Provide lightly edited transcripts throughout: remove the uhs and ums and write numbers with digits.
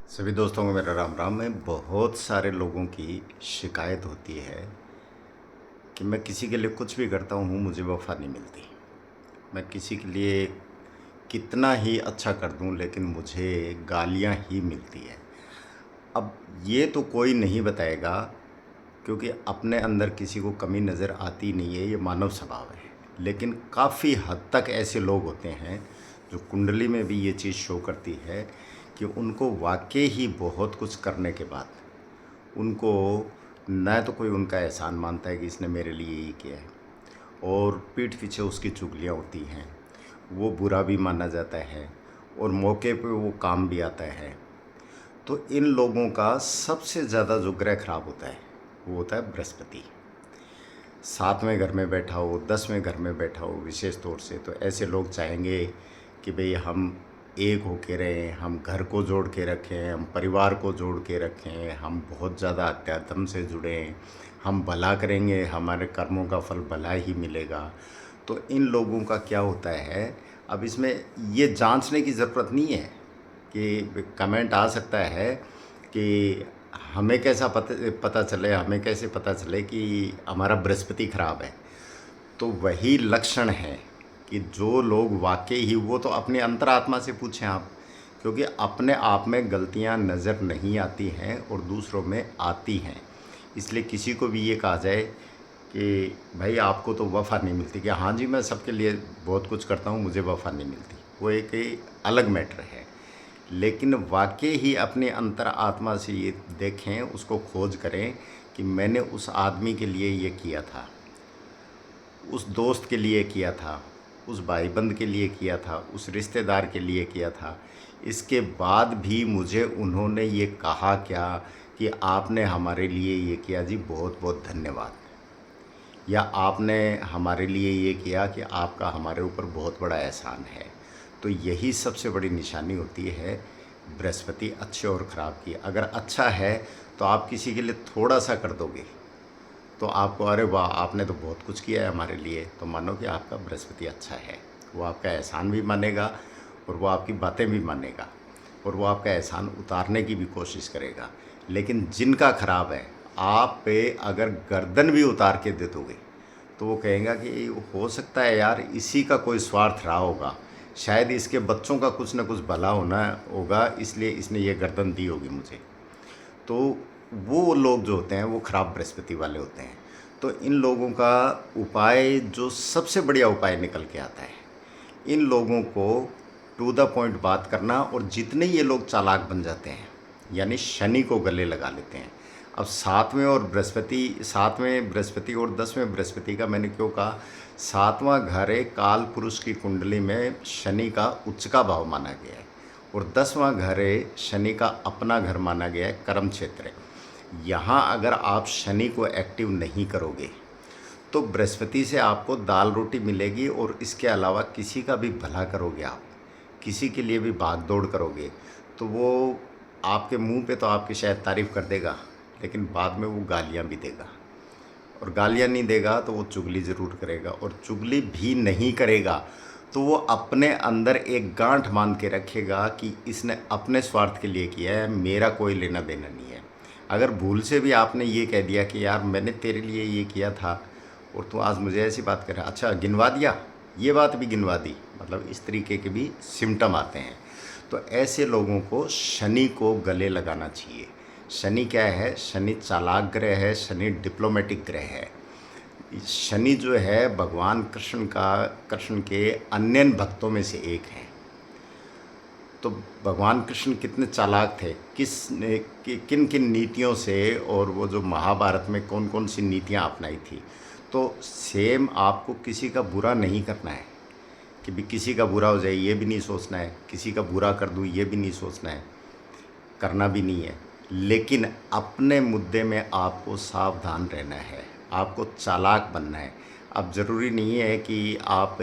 सभी दोस्तों को मेरा राम राम। में बहुत सारे लोगों की शिकायत होती है कि मैं किसी के लिए कुछ भी करता हूँ, मुझे वफ़ा नहीं मिलती। मैं किसी के लिए कितना ही अच्छा कर दूँ, लेकिन मुझे गालियाँ ही मिलती है। अब ये तो कोई नहीं बताएगा, क्योंकि अपने अंदर किसी को कमी नज़र आती नहीं है, ये मानव स्वभाव है। लेकिन काफ़ी हद तक ऐसे लोग होते हैं जो कुंडली में भी ये चीज़ शो करती है कि उनको वाक़ई ही बहुत कुछ करने के बाद उनको न तो कोई उनका एहसान मानता है कि इसने मेरे लिए ये किया है, और पीठ पीछे उसकी चुगलियाँ होती हैं। वो बुरा भी माना जाता है और मौके पे वो काम भी आता है। तो इन लोगों का सबसे ज़्यादा जो ग्रह खराब होता है वो होता है बृहस्पति। 7वें घर में बैठा हो, 10वें घर में बैठा हो विशेष तौर से, तो ऐसे लोग चाहेंगे कि भई हम एक होके रहें, हम घर को जोड़ के रखें, हम परिवार को जोड़ के रखें, हम बहुत ज़्यादा अध्यात्म से जुड़ें, हम भला करेंगे, हमारे कर्मों का फल भला ही मिलेगा। तो इन लोगों का क्या होता है, अब इसमें ये जांचने की ज़रूरत नहीं है कि कमेंट आ सकता है कि हमें कैसा पता चले, हमें कैसे पता चले कि हमारा बृहस्पति खराब है। तो वही लक्षण है कि जो लोग वाकई ही, वो तो अपनी अंतरात्मा से पूछें आप, क्योंकि अपने आप में गलतियां नज़र नहीं आती हैं और दूसरों में आती हैं। इसलिए किसी को भी ये कहा जाए कि भाई आपको तो वफ़ा नहीं मिलती, कि हाँ जी मैं सबके लिए बहुत कुछ करता हूँ, मुझे वफ़ा नहीं मिलती, वो एक अलग मैटर है। लेकिन वाकई ही अपने अंतर आत्मा से ये देखें, उसको खोज करें कि मैंने उस आदमी के लिए ये किया था, उस दोस्त के लिए किया था, उस भाईबंद के लिए किया था, उस रिश्तेदार के लिए किया था। इसके बाद भी मुझे उन्होंने ये कहा क्या कि आपने हमारे लिए ये किया जी, बहुत बहुत धन्यवाद, या आपने हमारे लिए ये किया कि आपका हमारे ऊपर बहुत बड़ा एहसान है। तो यही सबसे बड़ी निशानी होती है बृहस्पति अच्छे और ख़राब की। अगर अच्छा है तो आप किसी के लिए थोड़ा सा कर दोगे तो आपको अरे वाह आपने तो बहुत कुछ किया है हमारे लिए, तो मानो कि आपका बृहस्पति अच्छा है। वो आपका एहसान भी मानेगा और वो आपकी बातें भी मानेगा और वो आपका एहसान उतारने की भी कोशिश करेगा। लेकिन जिनका ख़राब है, आप पे अगर गर्दन भी उतार के दे दोगे तो वो कहेगा कि हो सकता है यार इसी का कोई स्वार्थ रहा होगा, शायद इसके बच्चों का कुछ ना कुछ भला होना होगा, इसलिए इसने ये गर्दन दी होगी मुझे। तो वो लोग जो होते हैं वो खराब बृहस्पति वाले होते हैं। तो इन लोगों का उपाय, जो सबसे बढ़िया उपाय निकल के आता है, इन लोगों को टू द पॉइंट बात करना, और जितने ये लोग चालाक बन जाते हैं, यानी शनि को गले लगा लेते हैं। अब 7वें बृहस्पति और 10वें बृहस्पति का मैंने क्यों कहा, 7वां घर है काल पुरुष की कुंडली में शनि का उच्च का भाव माना गया है, और 10वां घर है शनि का अपना घर माना गया है, कर्म क्षेत्र है। यहाँ अगर आप शनि को एक्टिव नहीं करोगे तो बृहस्पति से आपको दाल रोटी मिलेगी, और इसके अलावा किसी का भी भला करोगे आप, किसी के लिए भी भाग दौड़ करोगे, तो वो आपके मुंह पे तो आपकी शायद तारीफ़ कर देगा, लेकिन बाद में वो गालियाँ भी देगा। और गालियाँ नहीं देगा तो वो चुगली ज़रूर करेगा, और चुगली भी नहीं करेगा तो वो अपने अंदर एक गांठ मान के रखेगा कि इसने अपने स्वार्थ के लिए किया है, मेरा कोई लेना देना नहीं है। अगर भूल से भी आपने ये कह दिया कि यार मैंने तेरे लिए ये किया था और तू आज मुझे ऐसी बात कर रहा, अच्छा गिनवा दिया, ये बात भी गिनवा दी, मतलब इस तरीके के भी सिम्टम आते हैं। तो ऐसे लोगों को शनि को गले लगाना चाहिए। शनि क्या है, शनि चालाक ग्रह है, शनि डिप्लोमेटिक ग्रह है। शनि जो है भगवान कृष्ण के अन्य भक्तों में से एक हैं। तो भगवान कृष्ण कितने चालाक थे, किन किन नीतियों से, और वो जो महाभारत में कौन कौन सी नीतियाँ अपनाई थी। तो सेम आपको किसी का बुरा नहीं करना है कि भी किसी का बुरा हो जाए ये भी नहीं सोचना है, किसी का बुरा कर दूँ ये भी नहीं सोचना है, करना भी नहीं है। लेकिन अपने मुद्दे में आपको सावधान रहना है, आपको चालाक बनना है। अब ज़रूरी नहीं है कि आप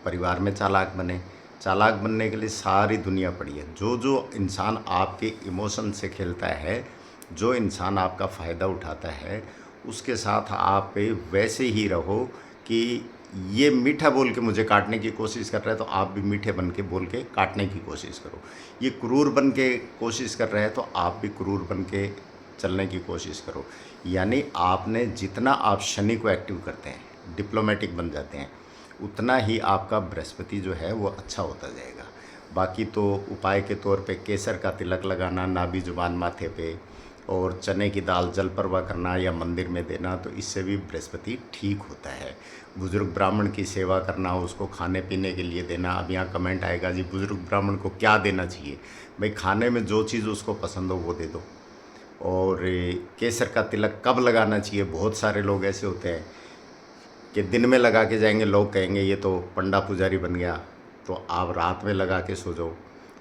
परिवार में चालाक बने, चालाक बनने के लिए सारी दुनिया पड़ी है। जो जो इंसान आपके इमोशन से खेलता है, जो इंसान आपका फ़ायदा उठाता है, उसके साथ आप वैसे ही रहो कि ये मीठा बोल के मुझे काटने की कोशिश कर रहा है, तो आप भी मीठे बन के बोल के काटने की कोशिश करो। ये क्रूर बन के कोशिश कर रहा है, तो आप भी क्रूर बन के चलने की कोशिश करो। यानी आपने जितना आप शनि को एक्टिव करते हैं, डिप्लोमेटिक बन जाते हैं, उतना ही आपका बृहस्पति जो है वो अच्छा होता जाएगा। बाकी तो उपाय के तौर पे केसर का तिलक लगाना नाभि जुबान माथे पे, और चने की दाल जल परवा करना या मंदिर में देना, तो इससे भी बृहस्पति ठीक होता है। बुज़ुर्ग ब्राह्मण की सेवा करना, उसको खाने पीने के लिए देना। अब यहाँ कमेंट आएगा जी बुज़ुर्ग ब्राह्मण को क्या देना चाहिए? भाई खाने में जो चीज़ उसको पसंद हो वो दे दो। और केसर का तिलक कब लगाना चाहिए? बहुत सारे लोग ऐसे होते हैं कि दिन में लगा के जाएंगे, लोग कहेंगे ये तो पंडा पुजारी बन गया। तो आप रात में लगा के सो जाओ,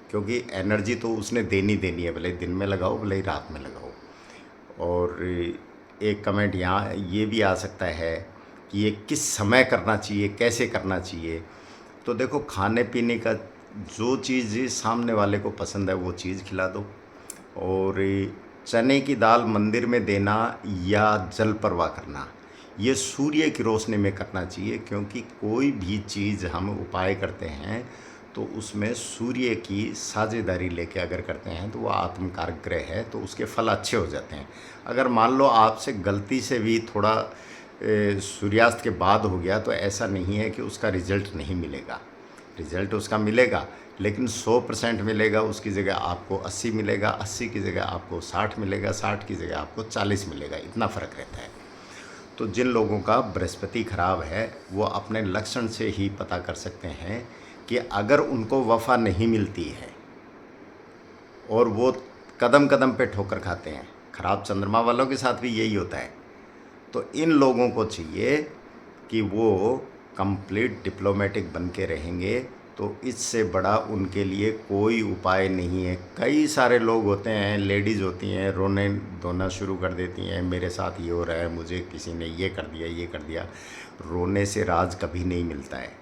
क्योंकि एनर्जी तो उसने देनी है, भले दिन में लगाओ भले ही रात में लगाओ। और एक कमेंट यहाँ ये भी आ सकता है कि ये किस समय करना चाहिए, कैसे करना चाहिए? तो देखो, खाने पीने का जो चीज़ सामने वाले को पसंद है वो चीज़ खिला दो। और चने की दाल मंदिर में देना या जल परवा करना, ये सूर्य की रोशनी में करना चाहिए, क्योंकि कोई भी चीज़ हम उपाय करते हैं तो उसमें सूर्य की साझेदारी लेके अगर करते हैं तो वो आत्मकारक ग्रह है, तो उसके फल अच्छे हो जाते हैं। अगर मान लो आपसे गलती से भी थोड़ा सूर्यास्त के बाद हो गया, तो ऐसा नहीं है कि उसका रिजल्ट नहीं मिलेगा। रिजल्ट उसका मिलेगा, लेकिन 100% मिलेगा, उसकी जगह आपको 80 मिलेगा, 80 की जगह आपको 60 मिलेगा, 60 की जगह आपको 40 मिलेगा, इतना फ़र्क रहता है। तो जिन लोगों का बृहस्पति खराब है वो अपने लक्षण से ही पता कर सकते हैं कि अगर उनको वफ़ा नहीं मिलती है और वो कदम कदम पे ठोकर खाते हैं, खराब चंद्रमा वालों के साथ भी यही होता है, तो इन लोगों को चाहिए कि वो कंप्लीट डिप्लोमेटिक बन के रहेंगे, तो इससे बड़ा उनके लिए कोई उपाय नहीं है। कई सारे लोग होते हैं, लेडीज़ होती हैं, रोने धोना शुरू कर देती हैं, मेरे साथ ये हो रहा है, मुझे किसी ने ये कर दिया, ये कर दिया। रोने से राज कभी नहीं मिलता है।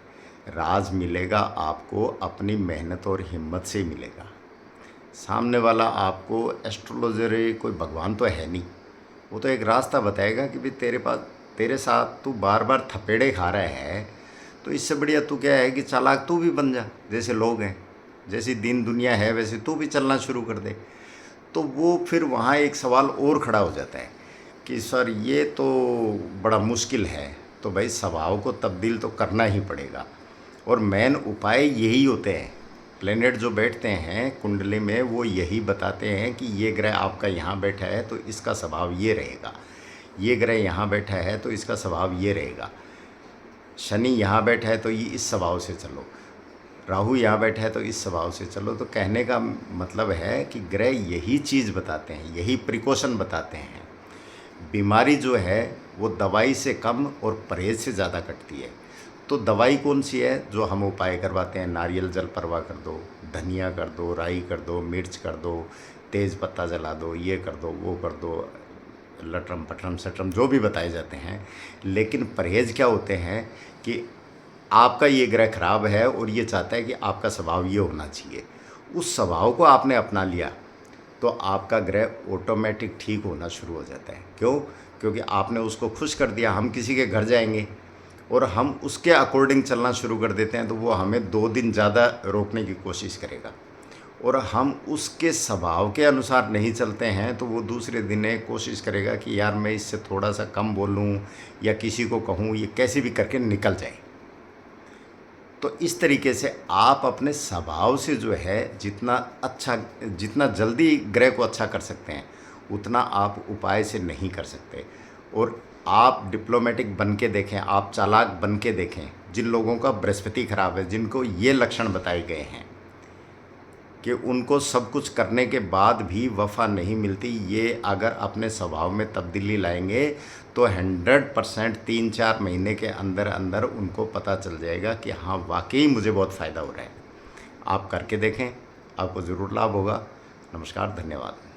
राज मिलेगा आपको अपनी मेहनत और हिम्मत से मिलेगा। सामने वाला आपको एस्ट्रोलॉजर कोई भगवान तो है नहीं, वो तो एक रास्ता बताएगा कि भाई तेरे साथ तू बार बार थपेड़े खा रहा है, तो इससे बढ़िया तू क्या है कि चालाक तू भी बन जा, जैसे लोग हैं, जैसी दीन दुनिया है वैसे तू भी चलना शुरू कर दे। तो वो फिर वहाँ एक सवाल और खड़ा हो जाता है कि सर ये तो बड़ा मुश्किल है। तो भाई स्वभाव को तब्दील तो करना ही पड़ेगा, और मेन उपाय यही होते हैं। प्लेनेट जो बैठते हैं कुंडली में वो यही बताते हैं कि ये ग्रह आपका यहाँ बैठा है तो इसका स्वभाव ये रहेगा, ये ग्रह यहाँ बैठा है तो इसका स्वभाव ये रहेगा, शनि यहाँ बैठा है तो ये इस स्वभाव से चलो, राहु यहाँ बैठा है तो इस स्वभाव से चलो। तो कहने का मतलब है कि ग्रह यही चीज़ बताते हैं, यही प्रिकॉशन बताते हैं। बीमारी जो है वो दवाई से कम और परहेज से ज़्यादा कटती है। तो दवाई कौन सी है? जो हम उपाय करवाते हैं, नारियल जल परवा कर दो, धनिया कर दो, राई कर दो, मिर्च कर दो, तेज़ पत्ता जला दो, ये कर दो, वो कर दो, लटरम पटरम सटरम जो भी बताए जाते हैं। लेकिन परहेज़ क्या होते हैं कि आपका ये ग्रह खराब है और ये चाहता है कि आपका स्वभाव ये होना चाहिए, उस स्वभाव को आपने अपना लिया तो आपका ग्रह ऑटोमेटिक ठीक होना शुरू हो जाता है। क्यों? क्योंकि आपने उसको खुश कर दिया। हम किसी के घर जाएंगे और हम उसके अकॉर्डिंग चलना शुरू कर देते हैं, तो वो हमें 2 दिन ज़्यादा रोकने की कोशिश करेगा, और हम उसके स्वभाव के अनुसार नहीं चलते हैं तो वो दूसरे दिन कोशिश करेगा कि यार मैं इससे थोड़ा सा कम बोलूं या किसी को कहूं, ये कैसे भी करके निकल जाए। तो इस तरीके से आप अपने स्वभाव से जो है जितना जल्दी ग्रह को अच्छा कर सकते हैं उतना आप उपाय से नहीं कर सकते। और आप डिप्लोमेटिक बन के देखें, आप चालाक बन के देखें। जिन लोगों का बृहस्पति खराब है, जिनको ये लक्षण बताए गए हैं कि उनको सब कुछ करने के बाद भी वफ़ा नहीं मिलती, ये अगर अपने स्वभाव में तब्दीली लाएंगे तो 100% 3-4 महीने के अंदर अंदर उनको पता चल जाएगा कि हाँ वाकई मुझे बहुत फ़ायदा हो रहा है। आप करके देखें, आपको ज़रूर लाभ होगा। नमस्कार, धन्यवाद।